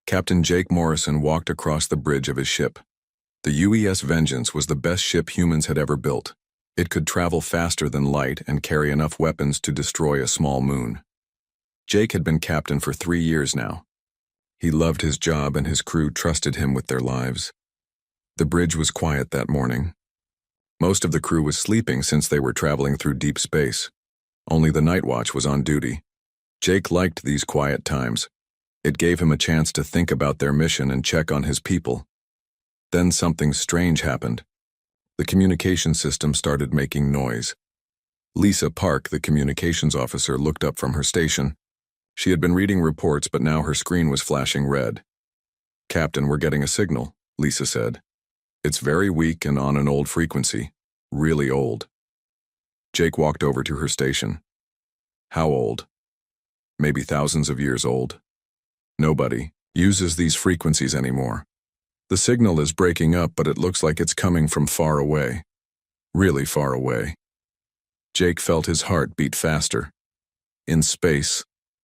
Captain Jake Morrison walked across the bridge of his ship. The UES Vengeance was the best ship humans had ever built. It could travel faster than light and carry enough weapons to destroy a small moon. Jake had been captain for 3 years now. He loved his job and his crew trusted him with their lives. The bridge was quiet that morning. Most of the crew was sleeping since they were traveling through deep space. Only the night watch was on duty. Jake liked these quiet times. It gave him a chance to think about their mission and check on his people. Then something strange happened. The communication system started making noise. Lisa Park, the communications officer, looked up from her station. She had been reading reports, but now her screen was flashing red. "Captain, we're getting a signal," Lisa said. "It's very weak and on an old frequency. Really old." Jake walked over to her station. "How old?" "Maybe thousands of years old. Nobody uses these frequencies anymore. The signal is breaking up, but it looks like it's coming from far away. Really far away." Jake felt his heart beat faster. In space,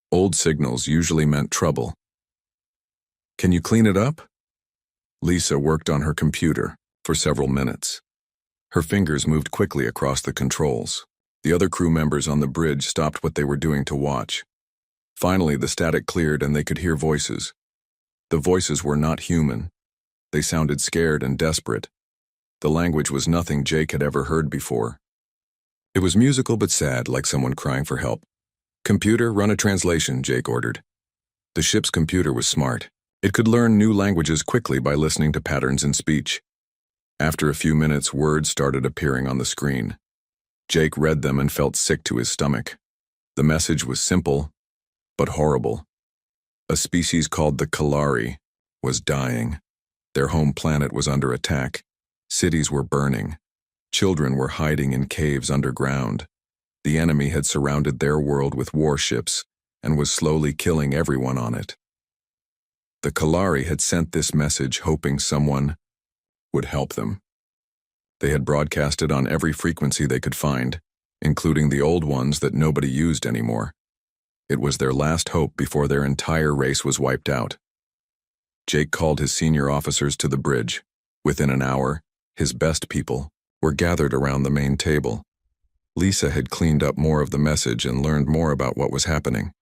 old signals usually meant trouble. "Can you clean it up?" Lisa worked on her computer for several minutes. Her fingers moved quickly across the controls. The other crew members on the bridge stopped what they were doing to watch. Finally, the static cleared and they could hear voices. The voices were not human. They sounded scared and desperate. The language was nothing Jake had ever heard before. It was musical but sad, like someone crying for help. "Computer, run a translation," Jake ordered. The ship's computer was smart. It could learn new languages quickly by listening to patterns in speech. After a few minutes, words started appearing on the screen. Jake read them and felt sick to his stomach. The message was simple, but horrible. A species called the Kalari was dying. Their home planet was under attack. Cities were burning. Children were hiding in caves underground. The enemy had surrounded their world with warships and was slowly killing everyone on it. The Kalari had sent this message hoping someone would help them. They had broadcast it on every frequency they could find, including the old ones that nobody used anymore. It was their last hope before their entire race was wiped out. Jake called his senior officers to the bridge. Within an hour, his best people were gathered around the main table. Lisa had cleaned up more of the message and learned more about what was happening.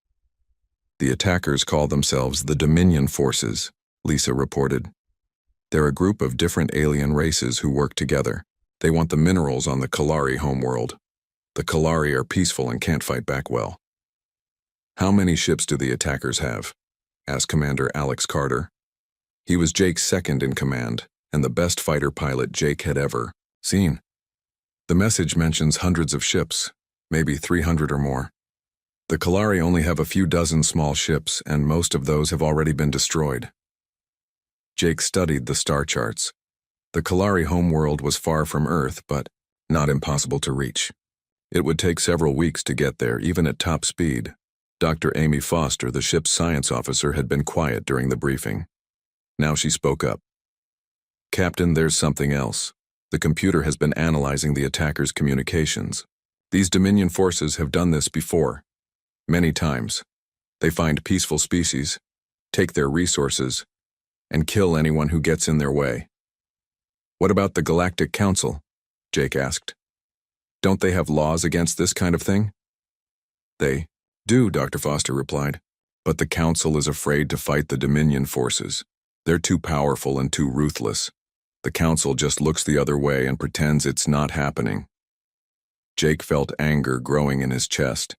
"The attackers call themselves the Dominion Forces," Lisa reported. "They're a group of different alien races who work together. They want the minerals on the Kalari homeworld. The Kalari are peaceful and can't fight back well." "How many ships do the attackers have?" asked Commander Alex Carter. He was Jake's second in command, and the best fighter pilot Jake had ever seen. "The message mentions hundreds of ships, maybe 300 or more. The Kalari only have a few dozen small ships, and most of those have already been destroyed." Jake studied the star charts. The Kalari homeworld was far from Earth, but not impossible to reach. It would take several weeks to get there, even at top speed. Dr. Amy Foster, the ship's science officer, had been quiet during the briefing. Now she spoke up. "Captain, there's something else. The computer has been analyzing the attackers' communications. These Dominion forces have done this before. Many times. They find peaceful species, take their resources, and kill anyone who gets in their way." "What about the Galactic Council?" Jake asked. "Don't they have laws against this kind of thing?" "They do," Dr. Foster replied. "But the Council is afraid to fight the Dominion forces. They're too powerful and too ruthless. The Council just looks the other way and pretends it's not happening." Jake felt anger growing in his chest.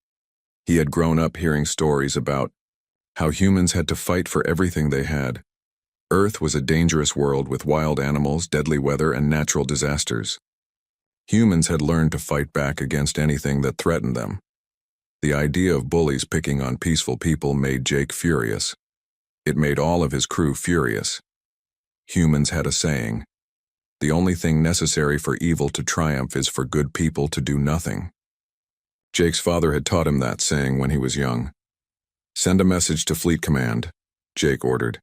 He had grown up hearing stories about how humans had to fight for everything they had. Earth was a dangerous world with wild animals, deadly weather, and natural disasters. Humans had learned to fight back against anything that threatened them. The idea of bullies picking on peaceful people made Jake furious. It made all of his crew furious. Humans had a saying: "The only thing necessary for evil to triumph is for good people to do nothing." Jake's father had taught him that saying when he was young. "Send a message to Fleet Command," Jake ordered.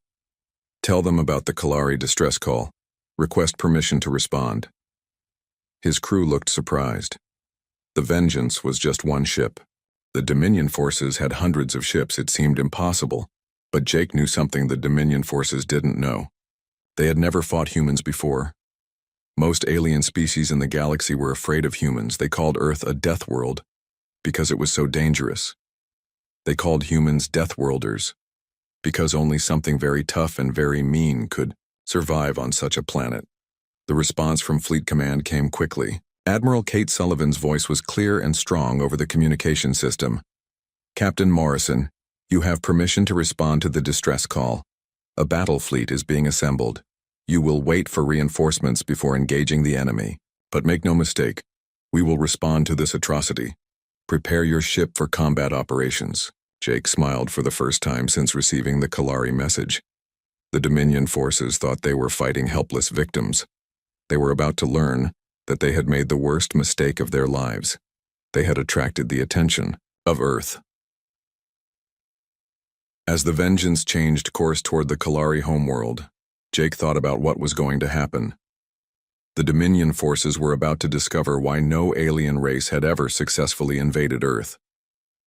"Tell them about the Kalari distress call. Request permission to respond." His crew looked surprised. The Vengeance was just one ship. The Dominion forces had hundreds of ships. It seemed impossible. But Jake knew something the Dominion forces didn't know. They had never fought humans before. Most alien species in the galaxy were afraid of humans. They called Earth a death world because it was so dangerous. They called humans Deathworlders because only something very tough and very mean could survive on such a planet. The response from Fleet Command came quickly. Admiral Kate Sullivan's voice was clear and strong over the communication system. "Captain Morrison, you have permission to respond to the distress call. A battle fleet is being assembled. You will wait for reinforcements before engaging the enemy. But make no mistake, we will respond to this atrocity. Prepare your ship for combat operations." Jake smiled for the first time since receiving the Kalari message. The Dominion forces thought they were fighting helpless victims. They were about to learn that they had made the worst mistake of their lives. They had attracted the attention of Earth. As the Vengeance changed course toward the Kalari homeworld, Jake thought about what was going to happen. The Dominion forces were about to discover why no alien race had ever successfully invaded Earth.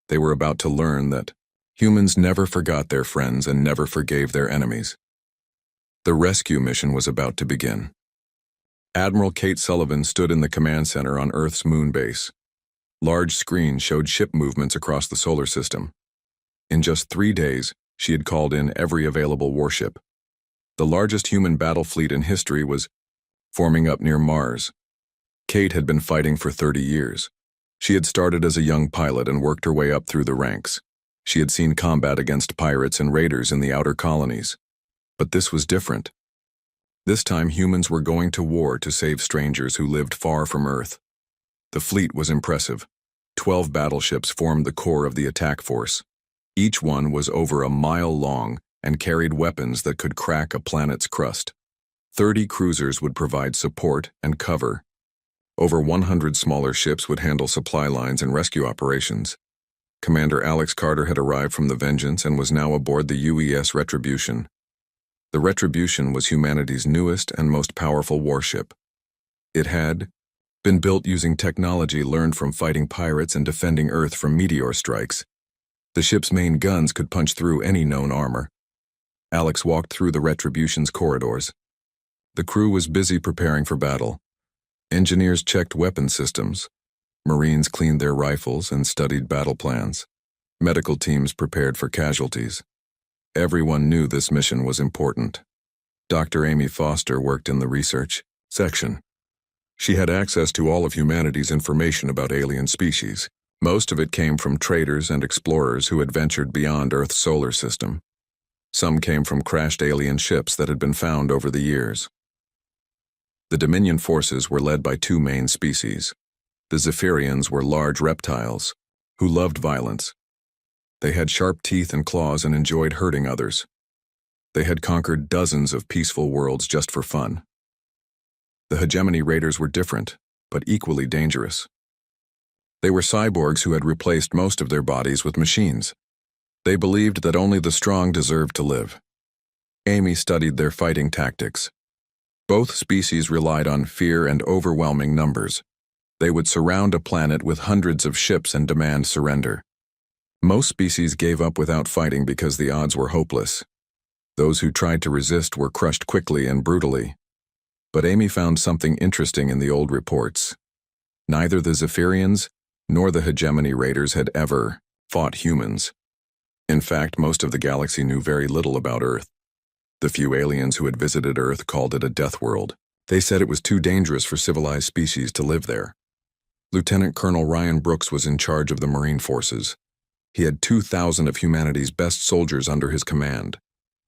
They were about to learn that humans never forgot their friends and never forgave their enemies. The rescue mission was about to begin. Admiral Kate Sullivan stood in the command center on Earth's moon base. Large screens showed ship movements across the solar system. In just 3 days, she had called in every available warship. The largest human battle fleet in history was forming up near Mars. Kate had been fighting for 30 years. She had started as a young pilot and worked her way up through the ranks. She had seen combat against pirates and raiders in the outer colonies. But this was different. This time humans were going to war to save strangers who lived far from Earth. The fleet was impressive. 12 battleships formed the core of the attack force. Each one was over a mile long and carried weapons that could crack a planet's crust. 30 cruisers would provide support and cover. Over 100 smaller ships would handle supply lines and rescue operations. Commander Alex Carter had arrived from the Vengeance and was now aboard the UES Retribution. The Retribution was humanity's newest and most powerful warship. It had been built using technology learned from fighting pirates and defending Earth from meteor strikes. The ship's main guns could punch through any known armor. Alex walked through the Retribution's corridors. The crew was busy preparing for battle. Engineers checked weapon systems. Marines cleaned their rifles and studied battle plans. Medical teams prepared for casualties. Everyone knew this mission was important. Dr. Amy Foster worked in the research section. She had access to all of humanity's information about alien species. Most of it came from traders and explorers who had ventured beyond Earth's solar system. Some came from crashed alien ships that had been found over the years. The Dominion forces were led by 2 main species. The Zephyrians were large reptiles who loved violence. They had sharp teeth and claws and enjoyed hurting others. They had conquered dozens of peaceful worlds just for fun. The Hegemony Raiders were different, but equally dangerous. They were cyborgs who had replaced most of their bodies with machines. They believed that only the strong deserved to live. Amy studied their fighting tactics. Both species relied on fear and overwhelming numbers. They would surround a planet with hundreds of ships and demand surrender. Most species gave up without fighting because the odds were hopeless. Those who tried to resist were crushed quickly and brutally. But Amy found something interesting in the old reports. Neither the Zephyrians nor the Hegemony Raiders had ever fought humans. In fact, most of the galaxy knew very little about Earth. The few aliens who had visited Earth called it a death world. They said it was too dangerous for civilized species to live there. Lieutenant Colonel Ryan Brooks was in charge of the Marine forces. He had 2,000 of humanity's best soldiers under his command.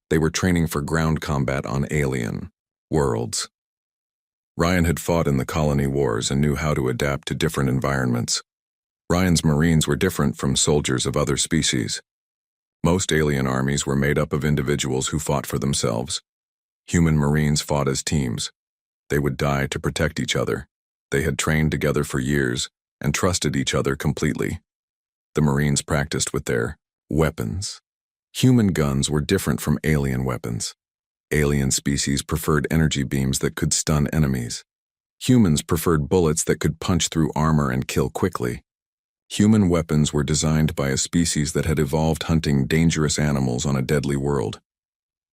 They were training for ground combat on alien worlds. Ryan had fought in the colony wars and knew how to adapt to different environments. Ryan's Marines were different from soldiers of other species. Most alien armies were made up of individuals who fought for themselves. Human Marines fought as teams. They would die to protect each other. They had trained together for years and trusted each other completely. The Marines practiced with their weapons. Human guns were different from alien weapons. Alien species preferred energy beams that could stun enemies. Humans preferred bullets that could punch through armor and kill quickly. Human weapons were designed by a species that had evolved hunting dangerous animals on a deadly world.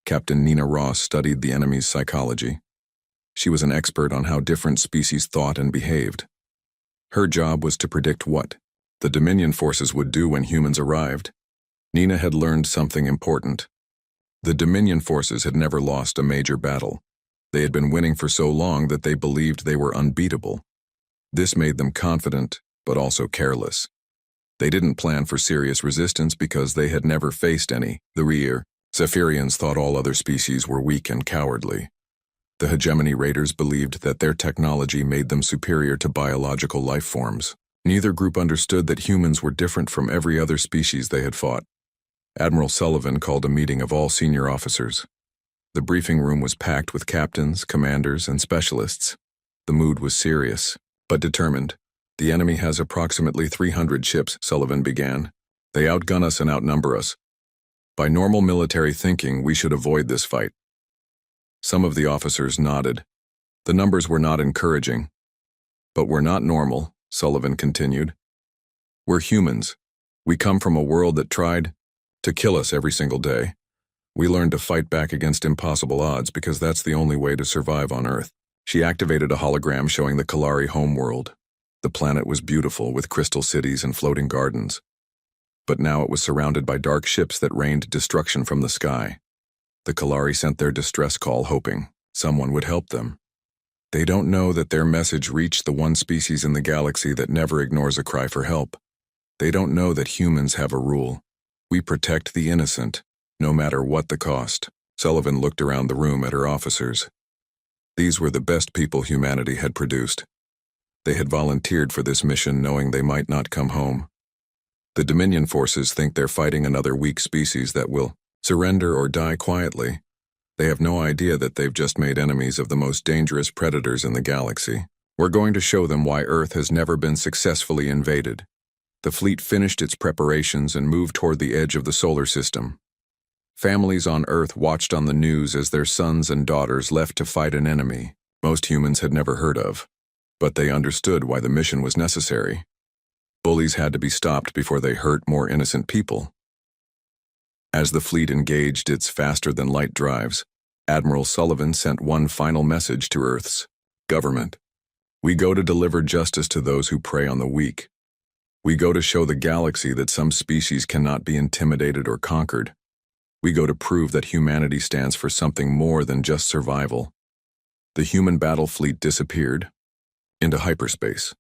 Captain Nina Ross studied the enemy's psychology. She was an expert on how different species thought and behaved. Her job was to predict what the Dominion forces would do when humans arrived. Nina had learned something important. The Dominion forces had never lost a major battle. They had been winning for so long that they believed they were unbeatable. This made them confident, but also careless. They didn't plan for serious resistance because they had never faced any. The Zephyrians thought all other species were weak and cowardly. The hegemony raiders believed that their technology made them superior to biological life forms. Neither group understood that humans were different from every other species they had fought. Admiral Sullivan called a meeting of all senior officers. The briefing room was packed with captains, commanders, and specialists. The mood was serious, but determined. "The enemy has approximately 300 ships," Sullivan began. "They outgun us and outnumber us. By normal military thinking, we should avoid this fight." Some of the officers nodded. The numbers were not encouraging. "But we're not normal," Sullivan continued. "We're humans. We come from a world that tried to kill us every single day. We learned to fight back against impossible odds because that's the only way to survive on Earth." She activated a hologram showing the Kalari homeworld. The planet was beautiful with crystal cities and floating gardens. But now it was surrounded by dark ships that rained destruction from the sky. The Kalari sent their distress call hoping someone would help them. They don't know that their message reached the one species in the galaxy that never ignores a cry for help. They don't know that humans have a rule. We protect the innocent, no matter what the cost. Sullivan looked around the room at her officers. These were the best people humanity had produced. They had volunteered for this mission knowing they might not come home. The Dominion forces think they're fighting another weak species that will surrender or die quietly. They have no idea that they've just made enemies of the most dangerous predators in the galaxy. "We're going to show them why Earth has never been successfully invaded." The fleet finished its preparations and moved toward the edge of the solar system. Families on Earth watched on the news as their sons and daughters left to fight an enemy most humans had never heard of. But they understood why the mission was necessary. Bullies had to be stopped before they hurt more innocent people. As the fleet engaged its faster-than-light drives, Admiral Sullivan sent one final message to Earth's government. "We go to deliver justice to those who prey on the weak. We go to show the galaxy that some species cannot be intimidated or conquered. We go to prove that humanity stands for something more than just survival." The human battle fleet disappeared into hyperspace,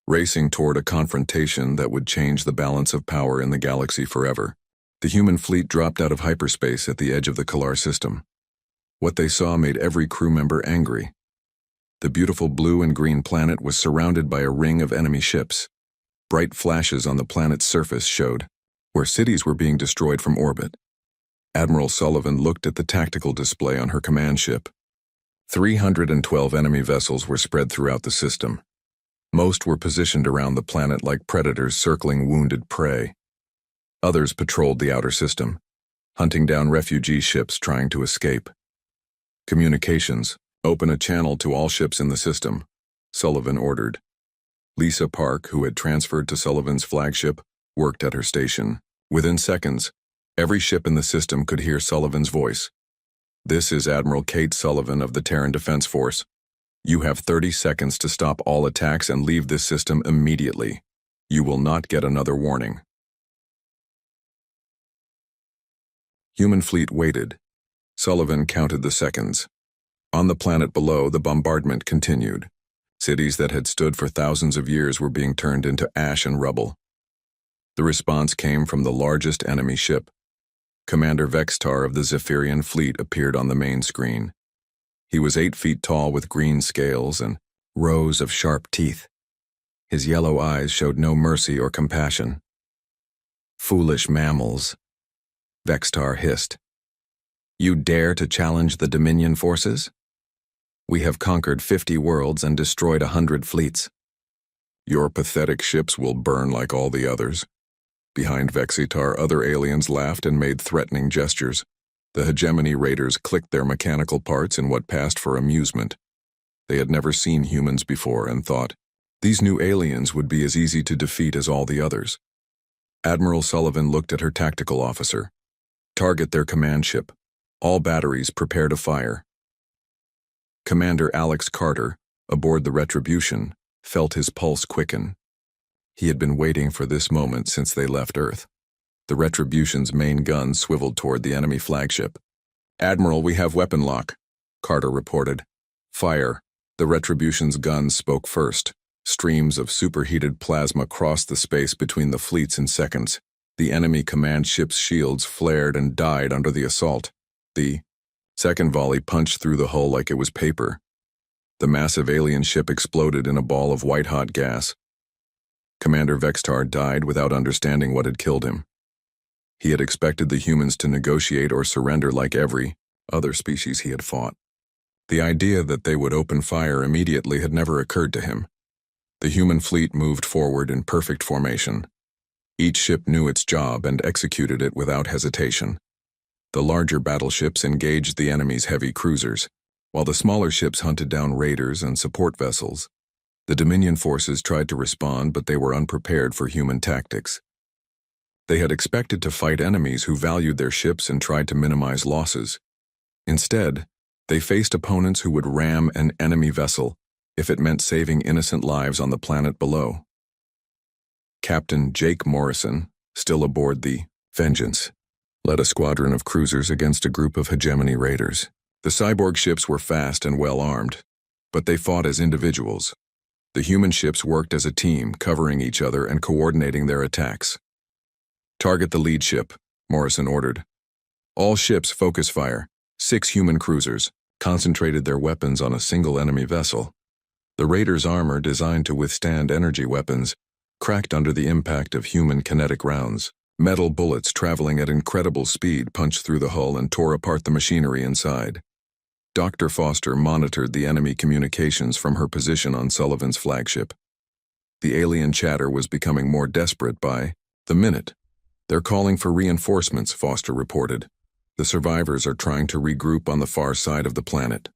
racing toward a confrontation that would change the balance of power in the galaxy forever. The human fleet dropped out of hyperspace at the edge of the Kalar system. What they saw made every crew member angry. The beautiful blue and green planet was surrounded by a ring of enemy ships. Bright flashes on the planet's surface showed where cities were being destroyed from orbit. Admiral Sullivan looked at the tactical display on her command ship. 312 enemy vessels were spread throughout the system. Most were positioned around the planet like predators circling wounded prey. Others patrolled the outer system, hunting down refugee ships trying to escape. "Communications, open a channel to all ships in the system," Sullivan ordered. Lisa Park, who had transferred to Sullivan's flagship, worked at her station. Within seconds, every ship in the system could hear Sullivan's voice. "This is Admiral Kate Sullivan of the Terran Defense Force. You have 30 seconds to stop all attacks and leave this system immediately. You will not get another warning." Human fleet waited. Sullivan counted the seconds. On the planet below, the bombardment continued. Cities that had stood for thousands of years were being turned into ash and rubble. The response came from the largest enemy ship. Commander Vextar of the Zephyrian fleet appeared on the main screen. He was 8 feet tall with green scales and rows of sharp teeth. His yellow eyes showed no mercy or compassion. "Foolish mammals," Vextar hissed. "You dare to challenge the Dominion forces? We have conquered 50 worlds and destroyed 100 fleets. Your pathetic ships will burn like all the others." Behind Vexitar, other aliens laughed and made threatening gestures. The hegemony raiders clicked their mechanical parts in what passed for amusement. They had never seen humans before and thought, These new aliens would be as easy to defeat as all the others. Admiral Sullivan looked at her tactical officer. Target their command ship. All batteries prepare to fire. Commander Alex Carter, aboard the Retribution, felt his pulse quicken. He had been waiting for this moment since they left Earth. The Retribution's main gun swiveled toward the enemy flagship. "Admiral, we have weapon lock," Carter reported. "Fire." The Retribution's gun spoke first. Streams of superheated plasma crossed the space between the fleets in seconds. The enemy command ship's shields flared and died under the assault. The second volley punched through the hull like it was paper. The massive alien ship exploded in a ball of white-hot gas. Commander Vextar died without understanding what had killed him. He had expected the humans to negotiate or surrender like every other species he had fought. The idea that they would open fire immediately had never occurred to him. The human fleet moved forward in perfect formation. Each ship knew its job and executed it without hesitation. The larger battleships engaged the enemy's heavy cruisers, while the smaller ships hunted down raiders and support vessels. The Dominion forces tried to respond, but they were unprepared for human tactics. They had expected to fight enemies who valued their ships and tried to minimize losses. Instead, they faced opponents who would ram an enemy vessel if it meant saving innocent lives on the planet below. Captain Jake Morrison, still aboard the Vengeance, led a squadron of cruisers against a group of hegemony raiders. The cyborg ships were fast and well-armed, but they fought as individuals. The human ships worked as a team, covering each other and coordinating their attacks. "Target the lead ship," Morrison ordered. All ships focus fire. 6 human cruisers concentrated their weapons on a single enemy vessel. The raiders' armor, designed to withstand energy weapons, cracked under the impact of human kinetic rounds. Metal bullets traveling at incredible speed punched through the hull and tore apart the machinery inside. Dr. Foster monitored the enemy communications from her position on Sullivan's flagship. The alien chatter was becoming more desperate by the minute. "They're calling for reinforcements," Foster reported. "The survivors are trying to regroup on the far side of the planet."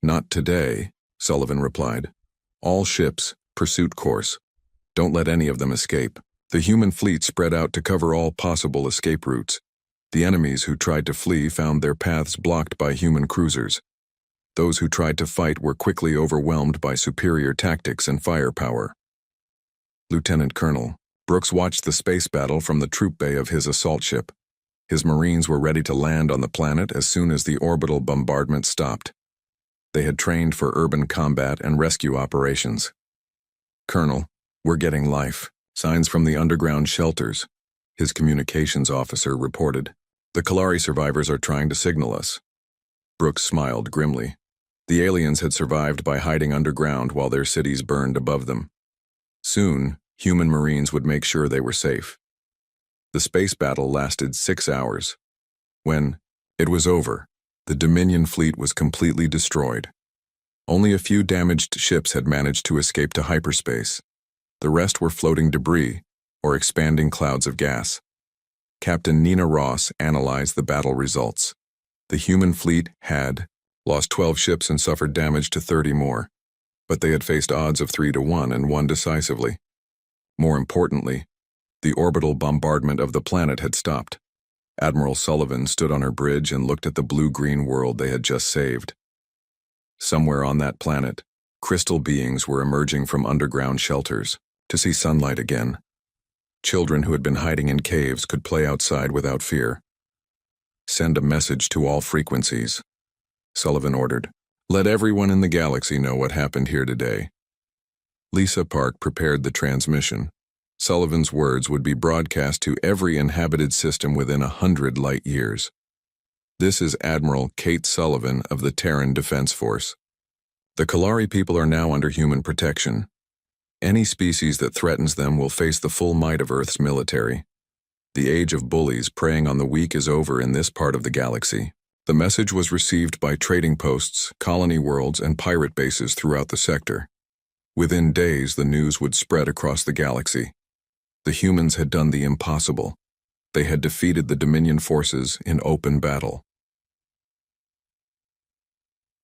"Not today," Sullivan replied. "All ships, pursuit course. Don't let any of them escape." The human fleet spread out to cover all possible escape routes. The enemies who tried to flee found their paths blocked by human cruisers. Those who tried to fight were quickly overwhelmed by superior tactics and firepower. Lieutenant Colonel Brooks watched the space battle from the troop bay of his assault ship. His Marines were ready to land on the planet as soon as the orbital bombardment stopped. They had trained for urban combat and rescue operations. "Colonel, we're getting life signs from the underground shelters," his communications officer reported. "The Kalari survivors are trying to signal us." Brooks smiled grimly. The aliens had survived by hiding underground while their cities burned above them. Soon, human Marines would make sure they were safe. The space battle lasted 6 hours. When it was over, the Dominion fleet was completely destroyed. Only a few damaged ships had managed to escape to hyperspace. The rest were floating debris or expanding clouds of gas. Captain Nina Ross analyzed the battle results. The human fleet had lost 12 ships and suffered damage to 30 more, but they had faced odds of 3-1 and won decisively. More importantly, the orbital bombardment of the planet had stopped. Admiral Sullivan stood on her bridge and looked at the blue-green world they had just saved. Somewhere on that planet, crystal beings were emerging from underground shelters to see sunlight again. Children who had been hiding in caves could play outside without fear. "Send a message to all frequencies," Sullivan ordered. "Let everyone in the galaxy know what happened here today." Lisa Park prepared the transmission. Sullivan's words would be broadcast to every inhabited system within 100 light years. "This is Admiral Kate Sullivan of the Terran Defense Force. The Kalari people are now under human protection. Any species that threatens them will face the full might of Earth's military. The age of bullies preying on the weak is over in this part of the galaxy." The message was received by trading posts, colony worlds, and pirate bases throughout the sector. Within days, the news would spread across the galaxy. The humans had done the impossible. They had defeated the Dominion forces in open battle.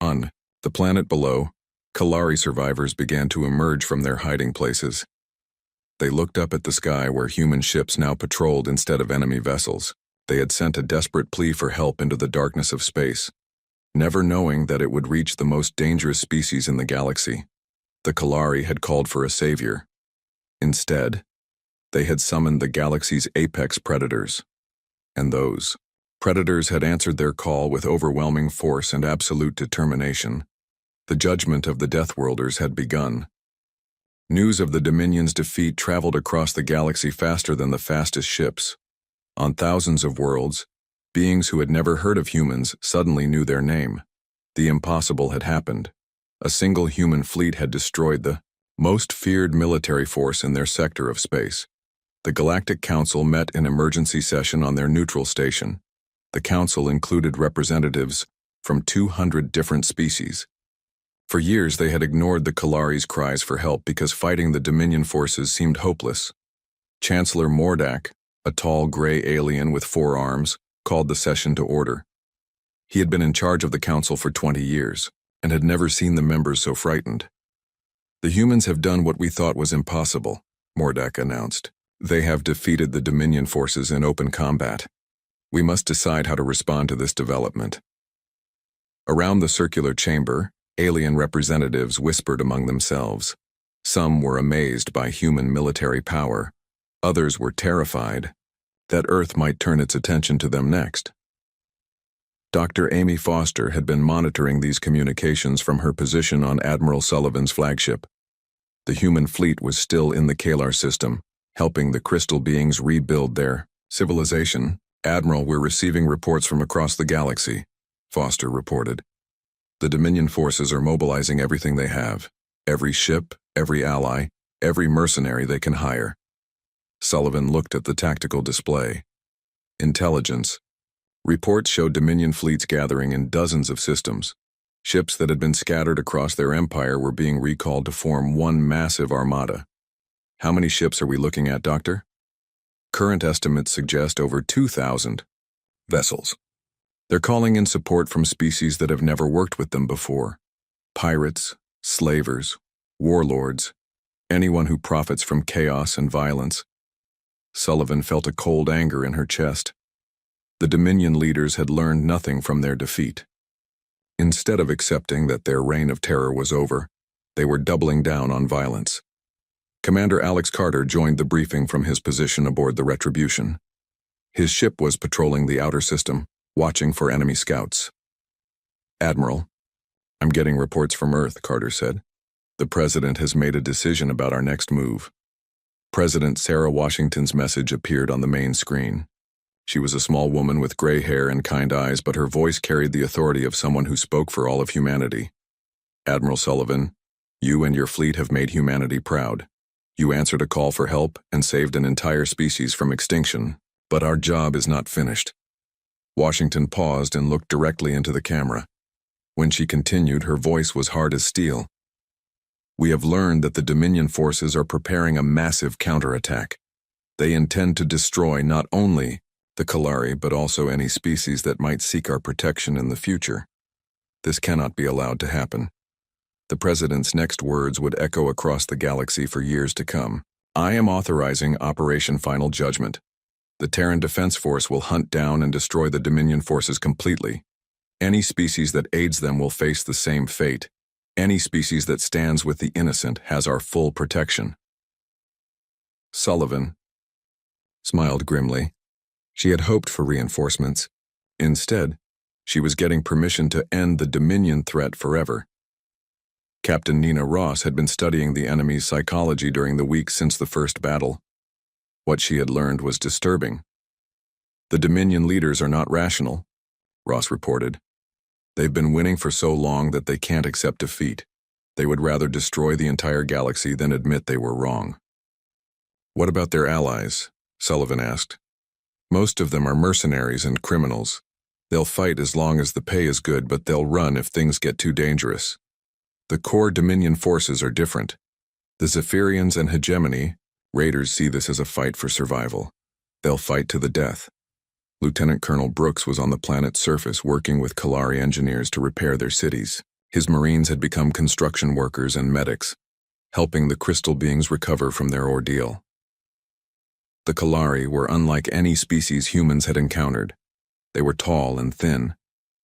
On the planet below, Kalari survivors began to emerge from their hiding places. They looked up at the sky where human ships now patrolled instead of enemy vessels. They had sent a desperate plea for help into the darkness of space, never knowing that it would reach the most dangerous species in the galaxy. The Kalari had called for a savior. Instead, they had summoned the galaxy's apex predators. And those predators had answered their call with overwhelming force and absolute determination. The judgment of the Deathworlders had begun. News of the Dominion's defeat traveled across the galaxy faster than the fastest ships. On thousands of worlds, beings who had never heard of humans suddenly knew their name. The impossible had happened. A single human fleet had destroyed the most feared military force in their sector of space. The Galactic Council met in emergency session on their neutral station. The council included representatives from 200 different species. For years they had ignored the Kalari's cries for help because fighting the Dominion forces seemed hopeless. Chancellor Mordak, a tall gray alien with 4 arms, called the session to order. He had been in charge of the council for 20 years and had never seen the members so frightened. "The humans have done what we thought was impossible," Mordak announced. "They have defeated the Dominion forces in open combat. We must decide how to respond to this development." Around the circular chamber, alien representatives whispered among themselves. Some were amazed by human military power. Others were terrified that Earth might turn its attention to them next. Dr. Amy Foster had been monitoring these communications from her position on Admiral Sullivan's flagship. The human fleet was still in the Kalar system, helping the crystal beings rebuild their civilization. "Admiral, we're receiving reports from across the galaxy," Foster reported. "The Dominion forces are mobilizing everything they have. Every ship, every ally, every mercenary they can hire." Sullivan looked at the tactical display. Intelligence. Reports showed Dominion fleets gathering in dozens of systems. Ships that had been scattered across their empire were being recalled to form one massive armada. "How many ships are we looking at, Doctor?" "Current estimates suggest over 2,000 vessels. They're calling in support from species that have never worked with them before. Pirates, slavers, warlords, anyone who profits from chaos and violence." Sullivan felt a cold anger in her chest. The Dominion leaders had learned nothing from their defeat. Instead of accepting that their reign of terror was over, they were doubling down on violence. Commander Alex Carter joined the briefing from his position aboard the Retribution. His ship was patrolling the outer system, watching for enemy scouts. "Admiral, I'm getting reports from Earth," Carter said. "The President has made a decision about our next move." President Sarah Washington's message appeared on the main screen. She was a small woman with gray hair and kind eyes, but her voice carried the authority of someone who spoke for all of humanity. "Admiral Sullivan, you and your fleet have made humanity proud. You answered a call for help and saved an entire species from extinction, but our job is not finished." Washington paused and looked directly into the camera. When she continued, her voice was hard as steel. "We have learned that the Dominion forces are preparing a massive counterattack. They intend to destroy not only the Kalari, but also any species that might seek our protection in the future. This cannot be allowed to happen." The President's next words would echo across the galaxy for years to come. "I am authorizing Operation Final Judgment. The Terran Defense Force will hunt down and destroy the Dominion forces completely. Any species that aids them will face the same fate. Any species that stands with the innocent has our full protection." Sullivan smiled grimly. She had hoped for reinforcements. Instead, she was getting permission to end the Dominion threat forever. Captain Nina Ross had been studying the enemy's psychology during the weeks since the first battle. What she had learned was disturbing. "The Dominion leaders are not rational," Ross reported. "They've been winning for so long that they can't accept defeat. They would rather destroy the entire galaxy than admit they were wrong." "What about their allies?" Sullivan asked. "Most of them are mercenaries and criminals. They'll fight as long as the pay is good, but they'll run if things get too dangerous. The core Dominion forces are different. The Zephyrians and Hegemony, Raiders see this as a fight for survival. They'll fight to the death." Lieutenant Colonel Brooks was on the planet's surface working with Kalari engineers to repair their cities. His Marines had become construction workers and medics, helping the crystal beings recover from their ordeal. The Kalari were unlike any species humans had encountered. They were tall and thin,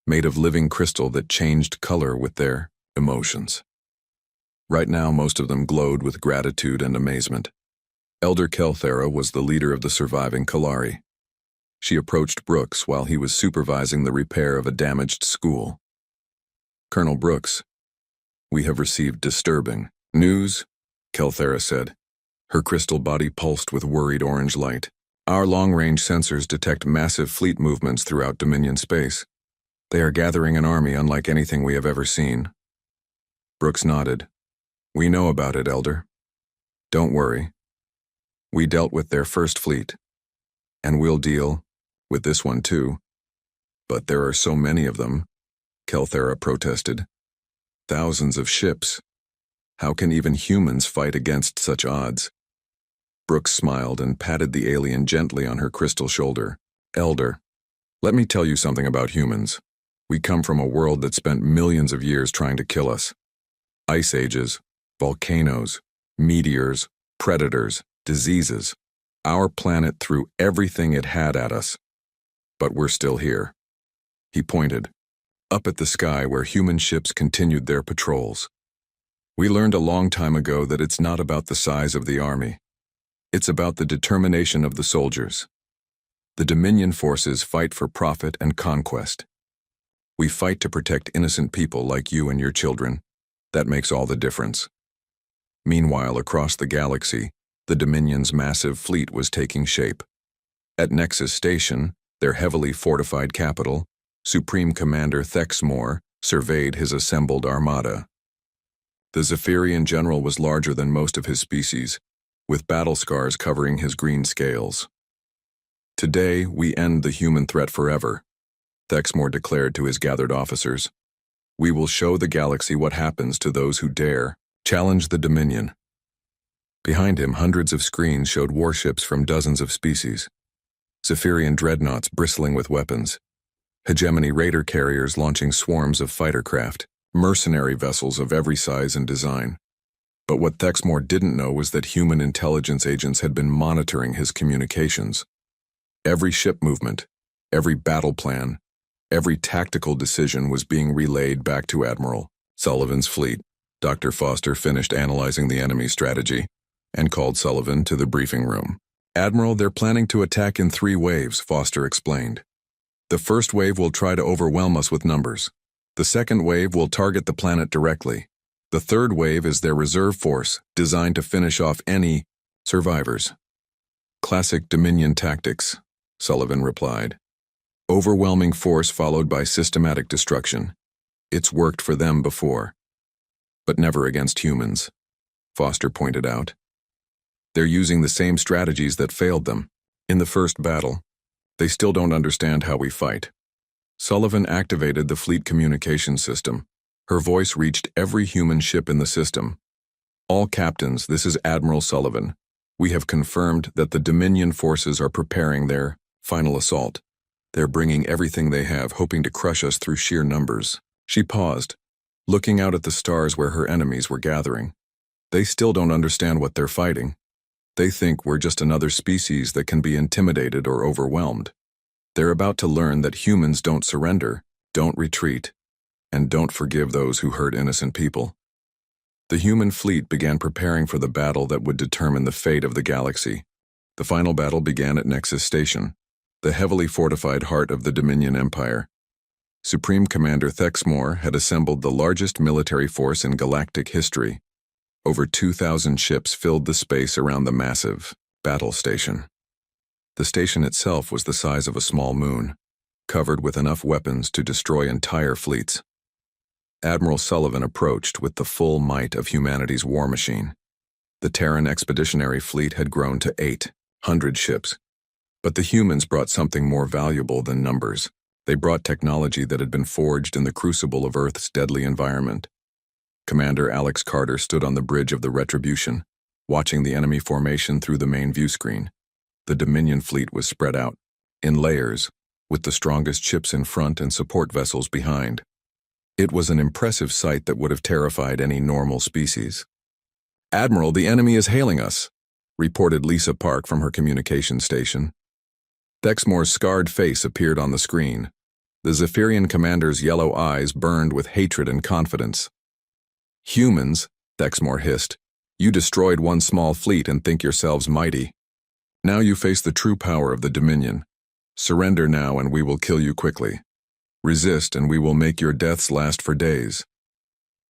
made of living crystal that changed color with their emotions. Right now, most of them glowed with gratitude and amazement. Elder Kelthera was the leader of the surviving Kalari. She approached Brooks while he was supervising the repair of a damaged school. "Colonel Brooks, we have received disturbing news," Kelthera said. Her crystal body pulsed with worried orange light. "Our long-range sensors detect massive fleet movements throughout Dominion space. They are gathering an army unlike anything we have ever seen." Brooks nodded. "We know about it, Elder. Don't worry. We dealt with their first fleet, and we'll deal with this one too. But there are so many of them," Kelthera protested. "Thousands of ships. How can even humans fight against such odds?" Brooks smiled and patted the alien gently on her crystal shoulder. "Elder, let me tell you something about humans. We come from a world that spent millions of years trying to kill us. Ice ages, volcanoes, meteors, predators, diseases. Our planet threw everything it had at us. But we're still here." He pointed up at the sky where human ships continued their patrols. "We learned a long time ago that it's not about the size of the army. It's about the determination of the soldiers. The Dominion forces fight for profit and conquest. We fight to protect innocent people like you and your children. That makes all the difference." Meanwhile, across the galaxy, the Dominion's massive fleet was taking shape. At Nexus Station, their heavily fortified capital, Supreme Commander Thexmore surveyed his assembled armada. The Zephyrian general was larger than most of his species, with battle scars covering his green scales. "Today, we end the human threat forever," Thexmore declared to his gathered officers. "We will show the galaxy what happens to those who dare challenge the Dominion." Behind him, hundreds of screens showed warships from dozens of species. Zephyrian dreadnoughts bristling with weapons. Hegemony raider carriers launching swarms of fighter craft. Mercenary vessels of every size and design. But what Thexmore didn't know was that human intelligence agents had been monitoring his communications. Every ship movement, every battle plan, every tactical decision was being relayed back to Admiral Sullivan's fleet. Dr. Foster finished analyzing the enemy strategy and called Sullivan to the briefing room. "Admiral, they're planning to attack in 3 waves, Foster explained. The first wave will try to overwhelm us with numbers. The second wave will target the planet directly. The third wave is their reserve force, designed to finish off any survivors." "Classic Dominion tactics," Sullivan replied. "Overwhelming force followed by systematic destruction. It's worked for them before. But never against humans," Foster pointed out. "They're using the same strategies that failed them in the first battle. They still don't understand how we fight." Sullivan activated the fleet communication system. Her voice reached every human ship in the system. "All captains, this is Admiral Sullivan. We have confirmed that the Dominion forces are preparing their final assault. They're bringing everything they have, hoping to crush us through sheer numbers." She paused, looking out at the stars where her enemies were gathering. "They still don't understand what they're fighting. They think we're just another species that can be intimidated or overwhelmed. They're about to learn that humans don't surrender, don't retreat, and don't forgive those who hurt innocent people." The human fleet began preparing for the battle that would determine the fate of the galaxy. The final battle began at Nexus Station, the heavily fortified heart of the Dominion Empire. Supreme Commander Thexmore had assembled the largest military force in galactic history. Over 2,000 ships filled the space around the massive battle station. The station itself was the size of a small moon, covered with enough weapons to destroy entire fleets. Admiral Sullivan approached with the full might of humanity's war machine. The Terran Expeditionary Fleet had grown to 800 ships. But the humans brought something more valuable than numbers. They brought technology that had been forged in the crucible of Earth's deadly environment. Commander Alex Carter stood on the bridge of the Retribution, watching the enemy formation through the main view screen. The Dominion fleet was spread out, in layers, with the strongest ships in front and support vessels behind. It was an impressive sight that would have terrified any normal species. "Admiral, the enemy is hailing us," reported Lisa Park from her communication station. Thexmore's scarred face appeared on the screen. The Zephyrian commander's yellow eyes burned with hatred and confidence. "Humans," Thexmore hissed, "you destroyed one small fleet and think yourselves mighty. Now you face the true power of the Dominion. Surrender now and we will kill you quickly. Resist and we will make your deaths last for days."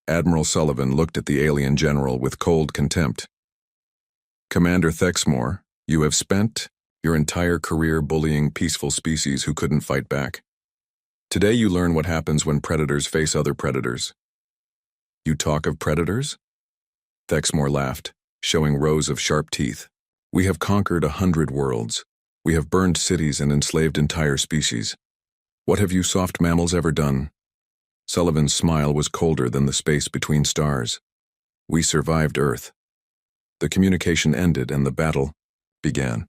Admiral Sullivan looked at the alien general with cold contempt. "Commander Thexmore, you have spent your entire career bullying peaceful species who couldn't fight back. Today you learn what happens when predators face other predators." "You talk of predators?" Thexmore laughed, showing rows of sharp teeth. "We have conquered 100 worlds. We have burned cities and enslaved entire species. What have you soft mammals ever done?" Sullivan's smile was colder than the space between stars. "We survived Earth." The communication ended and the battle began.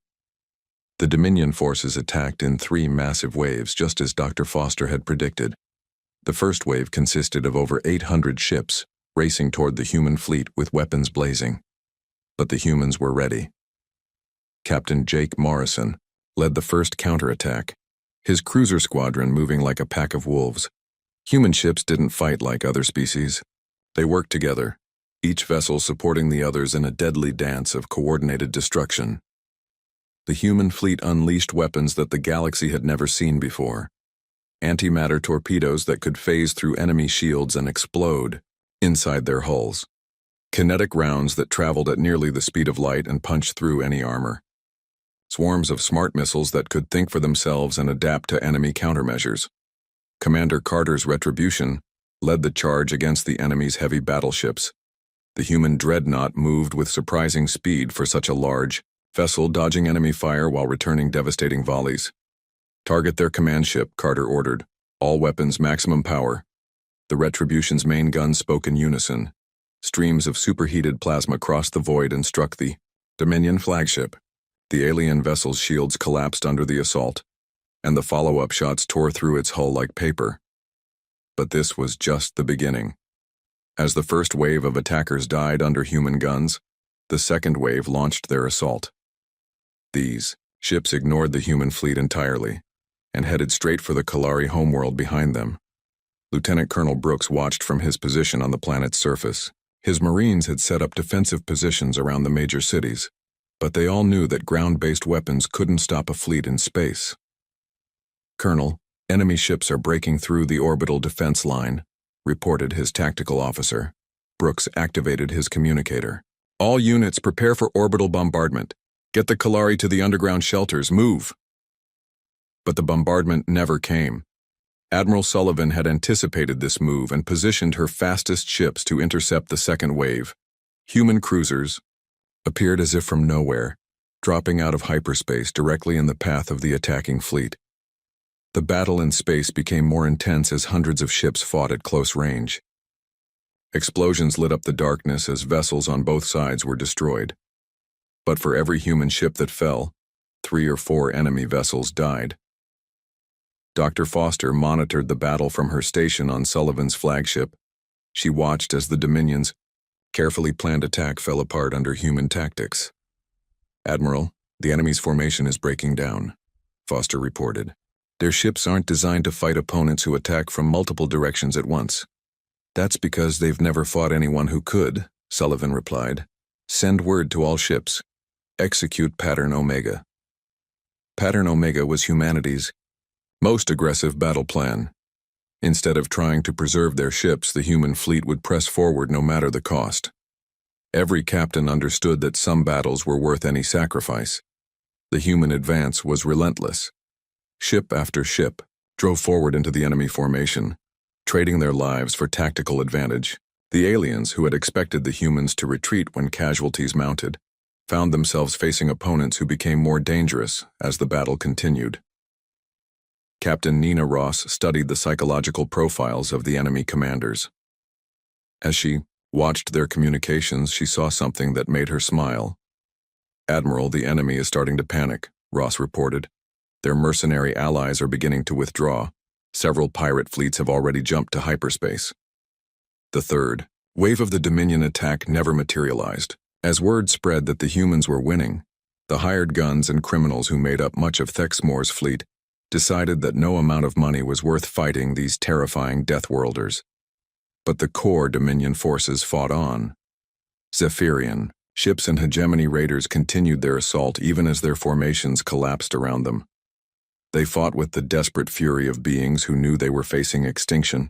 The Dominion forces attacked in 3 massive waves, just as Dr. Foster had predicted. The first wave consisted of over 800 ships, racing toward the human fleet with weapons blazing. But the humans were ready. Captain Jake Morrison led the first counterattack, his cruiser squadron moving like a pack of wolves. Human ships didn't fight like other species. They worked together, each vessel supporting the others in a deadly dance of coordinated destruction. The human fleet unleashed weapons that the galaxy had never seen before. Antimatter torpedoes that could phase through enemy shields and explode inside their hulls. Kinetic rounds that traveled at nearly the speed of light and punched through any armor. Swarms of smart missiles that could think for themselves and adapt to enemy countermeasures. Commander Carter's Retribution led the charge against the enemy's heavy battleships. The human dreadnought moved with surprising speed for such a large vessel, dodging enemy fire while returning devastating volleys. "Target their command ship," Carter ordered. "All weapons maximum power." The Retribution's main guns spoke in unison. Streams of superheated plasma crossed the void and struck the Dominion flagship. The alien vessel's shields collapsed under the assault, and the follow-up shots tore through its hull like paper. But this was just the beginning. As the first wave of attackers died under human guns, the second wave launched their assault. These ships ignored the human fleet entirely and headed straight for the Kalari homeworld behind them. Lieutenant Colonel Brooks watched from his position on the planet's surface. His Marines had set up defensive positions around the major cities, but they all knew that ground-based weapons couldn't stop a fleet in space. "Colonel, enemy ships are breaking through the orbital defense line," reported his tactical officer. Brooks activated his communicator. "All units prepare for orbital bombardment. Get the Kalari to the underground shelters. Move." But the bombardment never came. Admiral Sullivan had anticipated this move and positioned her fastest ships to intercept the second wave. Human cruisers appeared as if from nowhere, dropping out of hyperspace directly in the path of the attacking fleet. The battle in space became more intense as hundreds of ships fought at close range. Explosions lit up the darkness as vessels on both sides were destroyed. But for every human ship that fell, 3 or 4 enemy vessels died. Dr. Foster monitored the battle from her station on Sullivan's flagship. She watched as the Dominion's carefully planned attack fell apart under human tactics. "Admiral, the enemy's formation is breaking down," Foster reported. "Their ships aren't designed to fight opponents who attack from multiple directions at once." "That's because they've never fought anyone who could," Sullivan replied. "Send word to all ships. Execute Pattern Omega." Pattern Omega was humanity's most aggressive battle plan. Instead of trying to preserve their ships, the human fleet would press forward no matter the cost. Every captain understood that some battles were worth any sacrifice. The human advance was relentless. Ship after ship drove forward into the enemy formation, trading their lives for tactical advantage. The aliens, who had expected the humans to retreat when casualties mounted, found themselves facing opponents who became more dangerous as the battle continued. Captain Nina Ross studied the psychological profiles of the enemy commanders. As she watched their communications, she saw something that made her smile. "Admiral, the enemy is starting to panic," Ross reported. "Their mercenary allies are beginning to withdraw. Several pirate fleets have already jumped to hyperspace. The third wave of the Dominion attack never materialized. As word spread that the humans were winning, the hired guns and criminals who made up much of Thexmore's fleet decided that no amount of money was worth fighting these terrifying Deathworlders. But the core Dominion forces fought on. Zephyrian ships and hegemony raiders continued their assault even as their formations collapsed around them. They fought with the desperate fury of beings who knew they were facing extinction.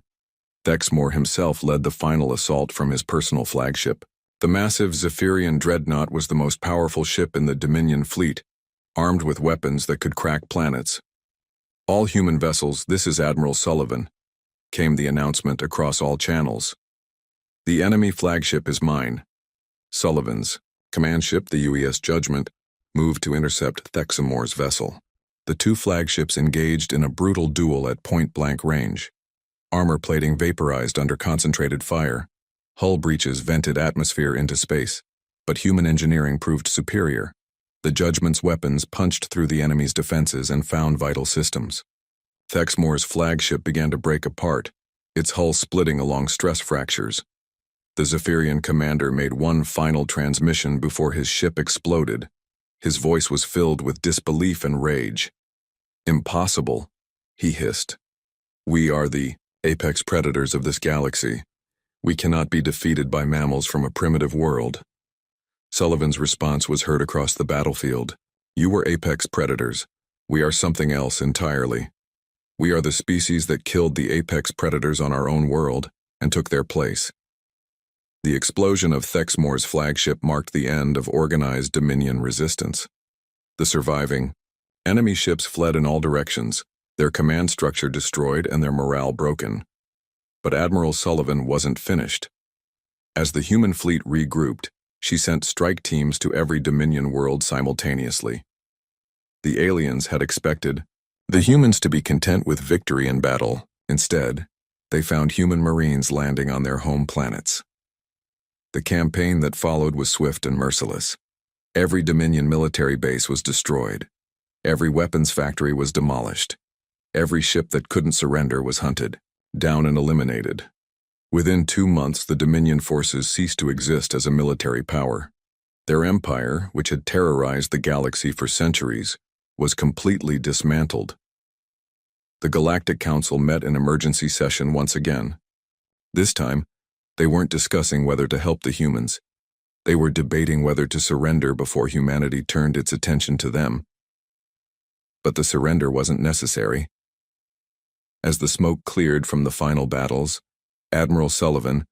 Thexmore himself led the final assault from his personal flagship. The massive Zephyrian dreadnought was the most powerful ship in the Dominion fleet, armed with weapons that could crack planets. "All human vessels, this is Admiral Sullivan," came the announcement across all channels. "The enemy flagship is mine." Sullivan's command ship, the UES Judgment, moved to intercept Thexmore's vessel. The two flagships engaged in a brutal duel at point-blank range. Armor plating vaporized under concentrated fire. Hull breaches vented atmosphere into space, but human engineering proved superior. The Judgment's weapons punched through the enemy's defenses and found vital systems. Thexmore's flagship began to break apart, its hull splitting along stress fractures. The Zephyrian commander made one final transmission before his ship exploded. His voice was filled with disbelief and rage. "Impossible," he hissed. "We are the apex predators of this galaxy. We cannot be defeated by mammals from a primitive world." Sullivan's response was heard across the battlefield. "You were apex predators. We are something else entirely. We are the species that killed the apex predators on our own world and took their place." The explosion of Thexmore's flagship marked the end of organized Dominion resistance. The surviving enemy ships fled in all directions, their command structure destroyed and their morale broken. But Admiral Sullivan wasn't finished. As the human fleet regrouped, she sent strike teams to every Dominion world simultaneously. The aliens had expected the humans to be content with victory in battle. Instead, they found human Marines landing on their home planets. The campaign that followed was swift and merciless. Every Dominion military base was destroyed. Every weapons factory was demolished. Every ship that couldn't surrender was hunted down and eliminated. Within 2 months, the Dominion forces ceased to exist as a military power. Their empire, which had terrorized the galaxy for centuries, was completely dismantled. The Galactic Council met in emergency session once again. This time, they weren't discussing whether to help the humans. They were debating whether to surrender before humanity turned its attention to them. But the surrender wasn't necessary. As the smoke cleared from the final battles, Admiral Sullivan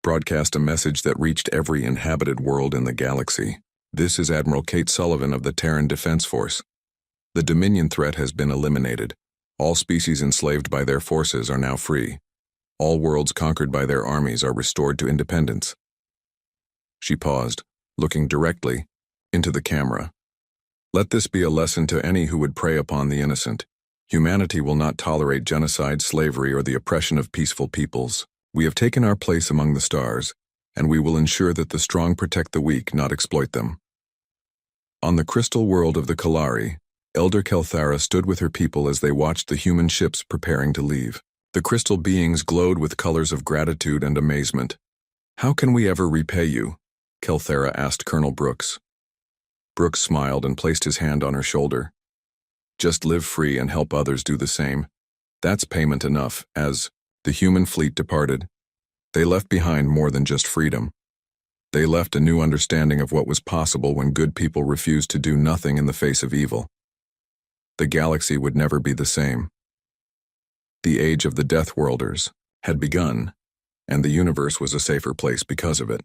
broadcast a message that reached every inhabited world in the galaxy. "This is Admiral Kate Sullivan of the Terran Defense Force. The Dominion threat has been eliminated. All species enslaved by their forces are now free. All worlds conquered by their armies are restored to independence." She paused, looking directly into the camera. "Let this be a lesson to any who would prey upon the innocent. Humanity will not tolerate genocide, slavery, or the oppression of peaceful peoples. We have taken our place among the stars, and we will ensure that the strong protect the weak, not exploit them." On the crystal world of the Kalari, Elder Kelthara stood with her people as they watched the human ships preparing to leave. The crystal beings glowed with colors of gratitude and amazement. "How can we ever repay you?" Kelthara asked Colonel Brooks. Brooks smiled and placed his hand on her shoulder. "Just live free and help others do the same. That's payment enough." As the human fleet departed, they left behind more than just freedom. They left a new understanding of what was possible when good people refused to do nothing in the face of evil. The galaxy would never be the same. The age of the Deathworlders had begun, and the universe was a safer place because of it.